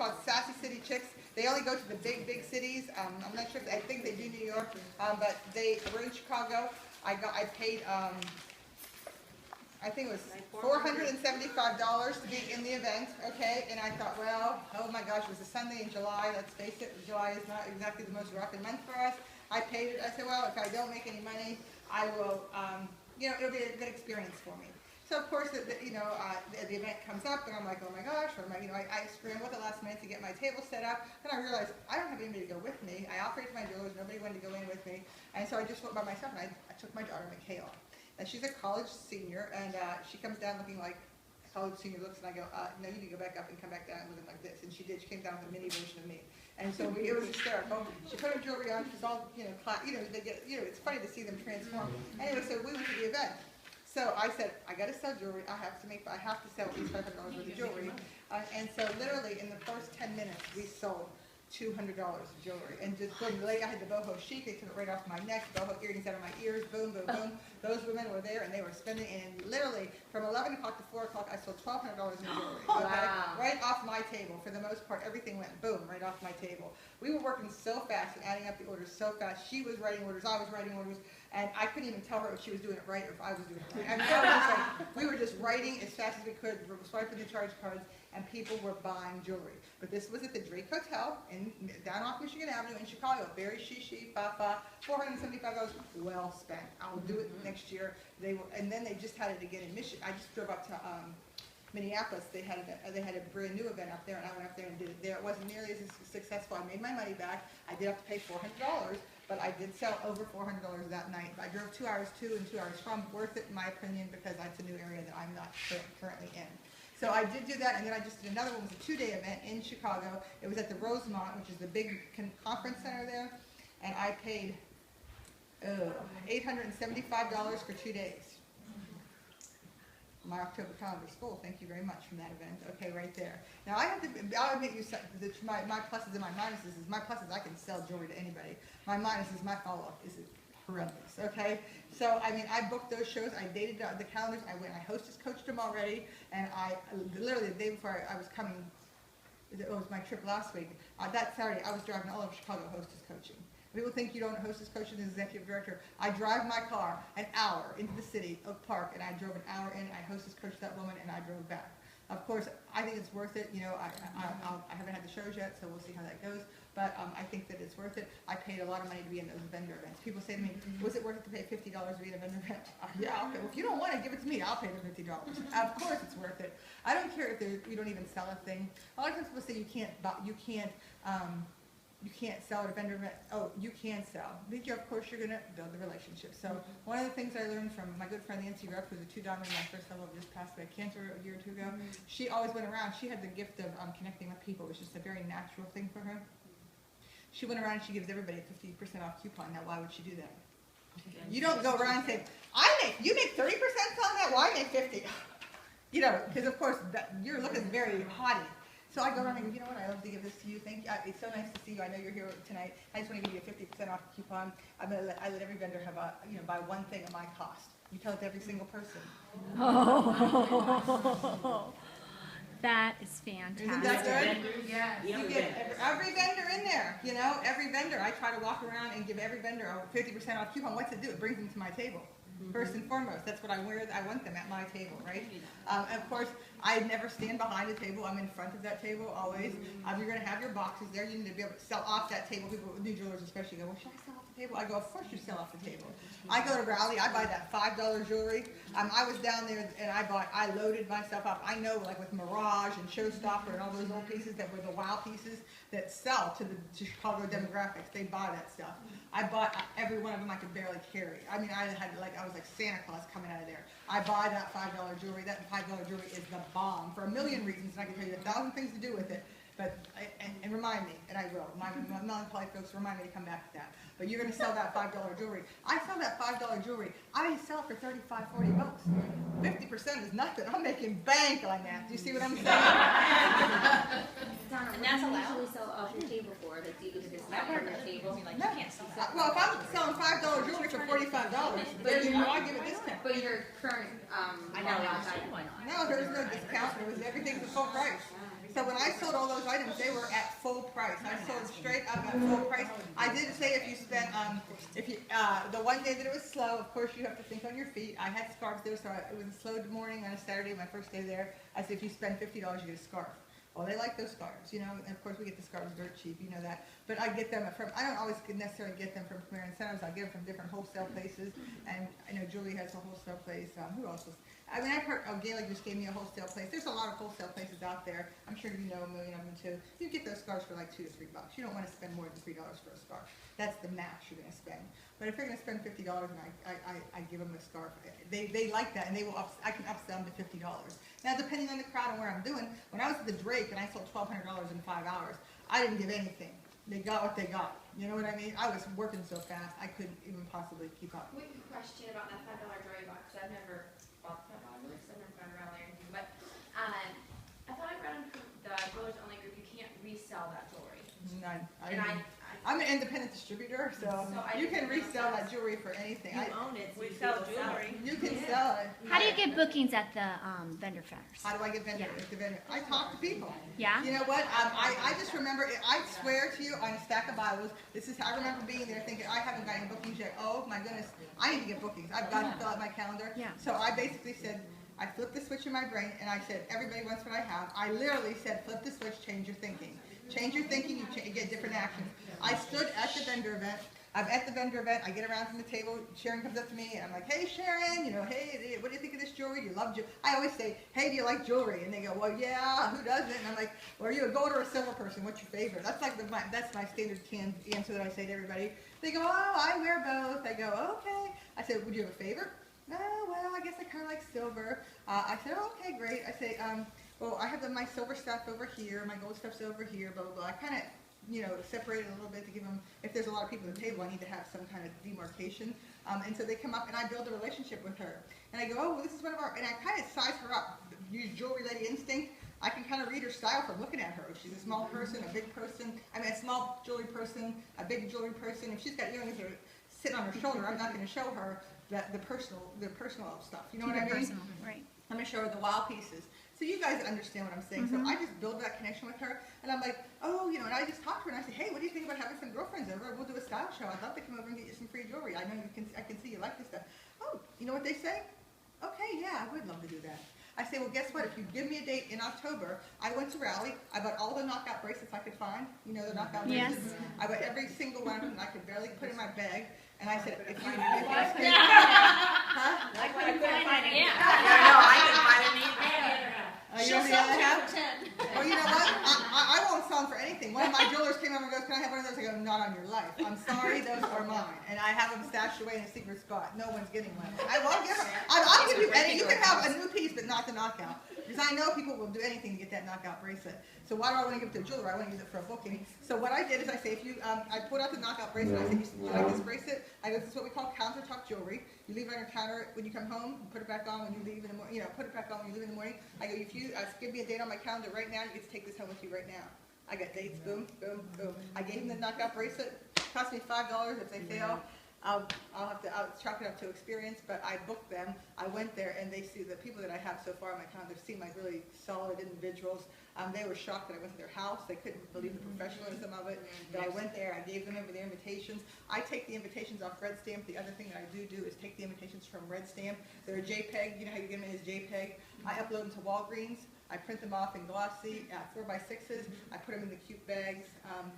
called Sassy City Chicks. They only go to the big cities. I'm not sure. I think they do New York, but we're in Chicago. I paid. I think it was $475 to be in the event, okay? And I thought, well, oh my gosh, it was a Sunday in July. Let's face it, July is not exactly the most rocking month for us. I paid it. I said, well, if I don't make any money, I will, it'll be a good experience for me. So of course, the event comes up, and I'm like, oh my gosh, what am I? I scrambled at the last minute to get my table set up, and I realized I don't have anybody to go with me. I operated my jewelers, nobody wanted to go in with me, and so I just went by myself, and I took my daughter, Michaela. And she's a college senior, and she comes down looking like a college senior looks, and I go, no, you need to go back up and come back down looking like this. And she did. She came down with a mini version of me. And so it was hysterical. She put her jewelry on. She's all, they get, it's funny to see them transform. Anyway, so we went to the event. So I said, I got to sell jewelry. I have to sell at least $500 worth of jewelry. And so literally in the first 10 minutes, we sold $200 of jewelry, and just boom, I had the boho chic, they took it right off my neck, boho earrings out of my ears, boom, boom, boom. Those women were there, and they were spending, and literally from 11 o'clock to 4 o'clock, I sold $1,200 in jewelry. Okay? Wow. Right off my table. For the most part, everything went boom, right off my table. We were working so fast and adding up the orders so fast. She was writing orders, I was writing orders, and I couldn't even tell her if she was doing it right or if I was doing it right. I mean, we were just writing as fast as we could, swiping the charge cards, and people were buying jewelry. But this was at the Drake Hotel down off Michigan Avenue in Chicago. Very she, fa, $475 well spent. I'll do it next year. And then they just had it again in Michigan. I just drove up to Minneapolis. They had a brand new event up there, and I went up there and did it there. It wasn't nearly as successful. I made my money back. I did have to pay $400, but I did sell over $400 that night. I drove 2 hours to and 2 hours from. Worth it in my opinion, because that's a new area that I'm not currently in. So I did do that, and then I just did another one. It was a 2-day event in Chicago. It was at the Rosemont, which is the big conference center there, and I paid $875 for 2 days. My October calendar's full. Thank you very much from that event. Okay, right there. Now I'll admit my pluses and my minuses. My pluses, I can sell jewelry to anybody. My minuses, my follow-up is horrendous. Okay, so I mean, I booked those shows. I dated the calendars. I went. I hostess coached them already, and I literally the day before I was coming. It was my trip last week. That Saturday, I was driving all over Chicago hostess coaching. People think you don't hostess coach as an executive director. I drive my car an hour into the city, Oak Park, and I drove an hour in. I hostess coached that woman, and I drove back. Of course, I think it's worth it. I haven't had the shows yet, so we'll see how that goes. But I think that it's worth it. I paid a lot of money to be in those vendor events. People say to me, was it worth it to pay $50 to be in a vendor event? Yeah, okay. Well, if you don't want it, give it to me. I'll pay the $50. Of course it's worth it. I don't care if you don't even sell a thing. A lot of times people say you can't sell at a vendor event. Oh, you can sell. Of course, you're going to build the relationship. So one of the things I learned from my good friend Nancy Rupp, who's a 2-diamond, my first level, just passed away of cancer a year or 2 ago. She always went around. She had the gift of connecting with people. It was just a very natural thing for her. She went around and she gives everybody a 50% off coupon. Now, why would she do that? You don't go around and say, you make 30% on that? Well, I make 50. Because of course you're looking very haughty. So I go around and go, you know what, I love to give this to you. Thank you. It's so nice to see you. I know you're here tonight. I just want to give you a 50% off coupon. I let every vendor have buy one thing at my cost. You tell it to every single person. Oh, that is fantastic. Isn't that good? Yes. You get every vendor in there. Every vendor. I try to walk around and give every vendor a 50% off coupon. What's it do? It brings them to my table. First and foremost, that's what I want them at my table, right? Of course, I never stand behind the table. I'm in front of that table always. You're going to have your boxes there. You need to be able to sell off that table. People, new jewelers especially, go, well, should I sell off the table? I go, of course you sell off the table. I go to Raleigh. I buy that $5 jewelry. I was down there and I loaded myself up. I know, like with Mirage and Showstopper and all those old pieces that were the wow pieces that sell to the Chicago demographics. They buy that stuff. I bought every one of them I could barely carry. I mean, I was like Santa Claus coming out of there. I buy that $5 jewelry. That $5 jewelry is the bomb for a million reasons, and I can tell you 1,000 things to do with it. But and remind me, and I will. My melancholy folks remind me to come back to that. But you're going to sell that $5 jewelry. I sell that $5 jewelry. I sell it for $35, $40. 50% is nothing. I'm making bank on that. Do you see what I'm saying? Donna, and that's allowed. What do you sell off your table for? Like, do you get a discount from your table? Like, No. you can't sell that. Well, if I'm selling $5 jewelry for $45, but I give a discount. But your current, I know, why not? No, there was no discount. It was everything for full price. So when I sold all those items, they were full price. I sold straight up at full price. I did say if you spent, the one day that it was slow, of course you have to think on your feet. I had scarves there, so it was a slow morning on a Saturday, my first day there. I said if you spend $50, you get a scarf. Well, they like those scarves, you know, and of course we get the scarves dirt cheap, you know that. But I get them from, I don't always necessarily get them from Premier Incentives, I get them from different wholesale places. And I know Julie has a wholesale place, who else was, I mean, I've heard, Gailey just gave me a wholesale place. There's a lot of wholesale places out there. I'm sure you know a million of them too. You get those scarves for like $2 to $3. You don't want to spend more than $3 for a scarf. That's the max you're going to spend. But if you're going to spend $50 and I give them a scarf, they like that, and they will I can upsell them to $50. Now, depending on the crowd and where I'm doing, when I was at the Drake and I sold $1,200 in 5 hours, I didn't give anything. They got what they got. You know what I mean? I was working so fast, I couldn't even possibly keep up. Quick question about that $5 jewelry box. I've never bought $5, I've never gone around there or anything, but I thought I read on the Jewelers Only group you can't resell that jewelry. None. And I'm an independent distributor, so you can resell that jewelry for anything. You own it, so We you sell can jewelry. You can sell it. How do you get bookings at the vendor fairs? How do I get vendor? Yeah. At the vendor? I talk to people. Yeah? You know what? I just remember, I swear to you, on a stack of Bibles, this is, I remember being there thinking, I haven't got any bookings yet. Oh my goodness, I need to get bookings. I've got to fill out my calendar. Yeah. So I basically said, I flipped the switch in my brain and I said, everybody wants what I have. I literally said, flip the switch, change your thinking. Change your thinking, you get different actions. I stood at the vendor event. I'm at the vendor event. I get around from the table. Sharon comes up to me, and I'm like, "Hey, Sharon, you know, hey, what do you think of this jewelry? Do you love jewelry?" I always say, "Hey, do you like jewelry?" And they go, "Well, yeah, who doesn't?" And I'm like, "Well, are you a gold or a silver person? What's your favorite?" That's like that's my standard canned answer that I say to everybody. They go, "Oh, I wear both." I go, "Okay." I said, "Would you have a favorite?" "No, well, I guess I kind of like silver." I said, "Oh, okay, great." I say, "Well, I have my silver stuff over here, my gold stuff's over here, blah, blah, blah." I kind of, you know, separate it a little bit to give them, if there's a lot of people at the table, I need to have some kind of demarcation. And so they come up and I build a relationship with her. And I go, "Oh, well, this is one of our," and I kind of size her up, use jewelry lady instinct. I can kind of read her style from looking at her. She's a small person, a big person, I mean a small jewelry person, a big jewelry person. If she's got earrings that are sitting on her shoulder, I'm not going to show her the personal stuff. You know what I mean? Personal, right. I'm going to show her the wow pieces. So you guys understand what I'm saying. So I just build that connection with her, and I'm like, "Oh, you know," and I just talk to her, and I say, "Hey, what do you think about having some girlfriends over? We'll do a style show. I'd love to come over and get you some free jewelry. I know I can see you like this stuff." "Oh, you know what they say? Okay, yeah, I would love to do that." I say, "Well, guess what? If you give me a date in October," I went to Raleigh. I bought all the knockout bracelets I could find. You know the knockout Yes. bracelets? I bought every single one of them, and I could barely put in my bag. And I said, "If you huh? Like what I couldn't find it. Yeah, I can find it either. You know the other half? Well, you know what? I won't sell them for anything. One of my jewelers came over and goes, "Can I have one of those?" I go, "Not on your life. I'm sorry, those are mine." And I have them stashed away in a secret spot. No one's getting one. I won't give her. I'll give you any. You can have a new piece, but not the knockout. Because I know people will do anything to get that knockout bracelet. So why do I want to give it to a jeweler? I want to use it for a booking. So what I did is I say, if you, I put out the knockout bracelet. I said, "You like this bracelet?" I go, "This is what we call countertop jewelry. You leave it on your counter when you come home. You put it back on when you leave in the morning. You know, put it back on when you leave in the morning." I go, "If you give me a date on my calendar right now, you get to take this home with you right now." I got dates. Boom, boom, boom. I gave them the knockout bracelet. Cost me $5 if they fail. I'll chalk it up to experience, but I booked them. I went there, and they see the people that I have so far on my calendar seem like really solid individuals. They were shocked that I went to their house. They couldn't believe the professionalism of it. So I went there. I gave them over their invitations. I take the invitations off Red Stamp. The other thing that I do is take the invitations from Red Stamp. They're a JPEG. You know how you get them as JPEG? I upload them to Walgreens. I print them off in glossy 4x6s. I put them in the cute bags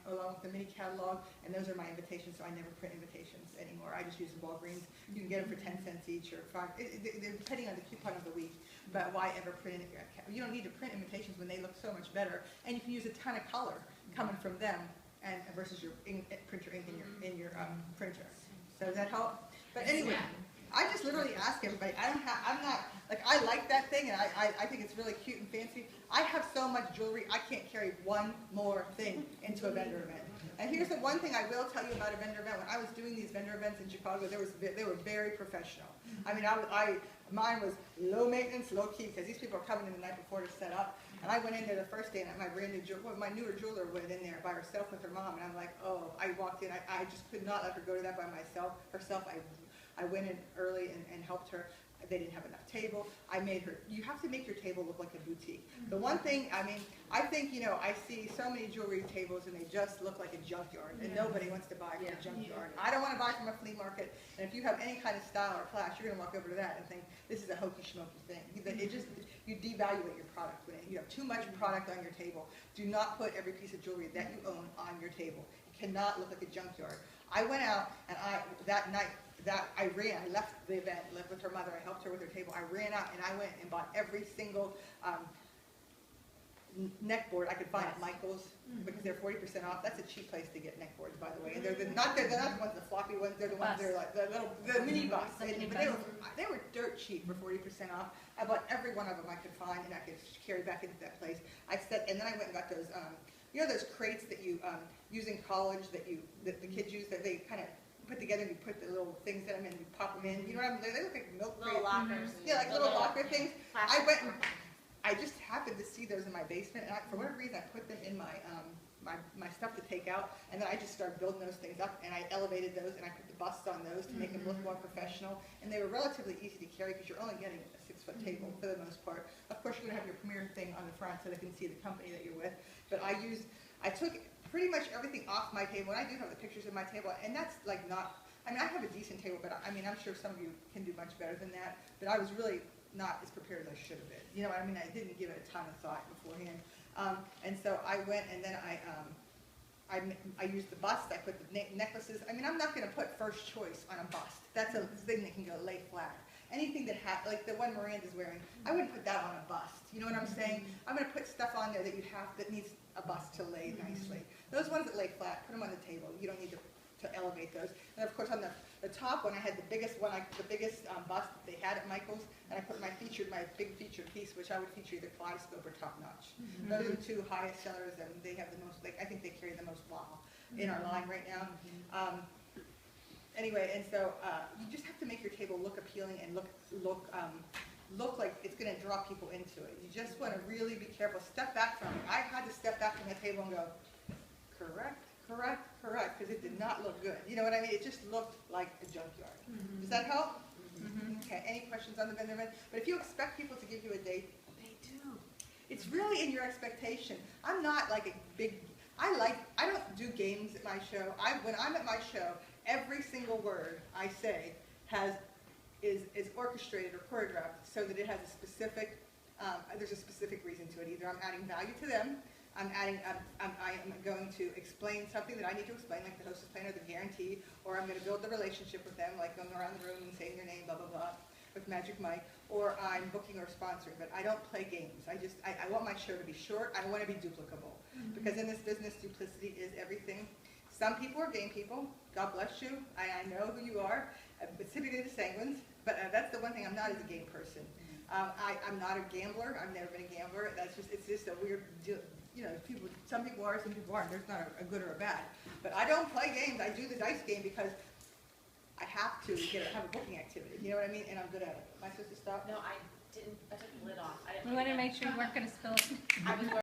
along with the mini catalog, and those are my invitations, so I never print invitations anymore. I just use Walgreens. You can get them for 10 cents each or 5, depending on the coupon of the week. But why ever print it? You don't need to print invitations when they look so much better, and you can use a ton of color coming from them and versus your printer ink in your printer. So does that help? But anyway. I just literally ask everybody. I'm not, like, I like that thing, and I think it's really cute and fancy. I have so much jewelry, I can't carry one more thing into a vendor event. And here's the one thing I will tell you about a vendor event. When I was doing these vendor events in Chicago, they were very professional. I mean, mine was low maintenance, low key, because these people are coming in the night before to set up. And I went in there the first day, and my newer jeweler went in there by herself with her mom, and I'm like, oh, I walked in, I just could not let her go to that by herself. I went in early and helped her. They didn't have enough table. I made her, you have to make your table look like a boutique. The one thing, I mean, I think, you know, I see so many jewelry tables and they just look like a junkyard, and nobody wants to buy from a junkyard. I don't want to buy from a flea market, and if you have any kind of style or class, you're going to walk over to that and think, this is a hokey schmokey thing. It just, you devaluate your product when you have too much product on your table. Do not put every piece of jewelry that you own on your table. It cannot look like a junkyard. I went out and that night, I left the event, lived with her mother, I helped her with her table, I ran out and I went and bought every single neck board I could find at Michael's, because they're 40% off. That's a cheap place to get neck boards, by the way. And they're not the ones, the floppy ones, they're the ones, they're like the mini bus. But they were dirt cheap for 40% off. I bought every one of them I could find and I could carry back into that place. And then I went and got those, you know those crates that you use in college that the kids use, that they kind of put together and you put the little things in them and you pop them in. You know what I mean? They look like milk crates. Little lockers. Yeah, like little locker things. Plastic. I went and I just happened to see those in my basement, and for whatever reason, I put them in my my stuff to take out, and then I just started building those things up, and I elevated those, and I put the busts on those to make them look more professional, and they were relatively easy to carry because you're only getting a 6-foot table for the most part. Of course, you're going to have your premier thing on the front so they can see the company that you're with, but I took pretty much everything off my table, and I do have the pictures of my table, and that's like not, I mean, I have a decent table, but I mean, I'm sure some of you can do much better than that, but I was really not as prepared as I should have been. You know what I mean? I didn't give it a ton of thought beforehand. And so I went and then I used the bust, I put the necklaces. I mean, I'm not going to put first choice on a bust. That's a thing that can go lay flat. Anything that like the one Miranda's wearing, I wouldn't put that on a bust. You know what I'm saying? I'm going to put stuff on there that that needs a bust to lay nicely. Those ones that lay flat, put them on the table. You don't need to elevate those. And of course on the top one, I had the biggest one, the biggest bust that they had at Michael's, and I put my big featured piece, which I would feature either Kaleidoscope or Top Notch. Those are the two highest sellers, and they have the most, I think they carry the most wow in our line right now. Anyway, and so you just have to make your table look appealing and look like it's going to draw people into it. You just want to really be careful. Step back from it. I had to step back from the table and go, correct, because it did not look good. You know what I mean? It just looked like a junkyard. Does that help? Okay, any questions on the vendor event? But if you expect people to give you a date, they do. It's really in your expectation. I'm not like a big, I don't do games at my show. When I'm at my show, every single word I say is orchestrated or choreographed so that it has a specific, there's a specific reason to it. Either I'm adding value to them, I am going to explain something that I need to explain, like the hostess plan or the guarantee, or I'm going to build the relationship with them, like going around the room and saying their name, blah, blah, blah, with Magic Mike, or I'm booking or sponsoring, but I don't play games. I want my show to be short. I don't want to be duplicable, because in this business, duplicity is everything. Some people are game people. God bless you. I know who you are, but typically the sanguines, but that's the one thing I'm not as a game person. I'm not a gambler. I've never been a gambler. It's just a weird deal. You know, some people are, some people aren't. There's not a good or a bad. But I don't play games. I do the dice game because I have to have a booking activity. You know what I mean? And I'm good at it. Am I supposed to stop? No, I didn't. I took the lid off. We wanted to make sure you weren't going to spill it. I was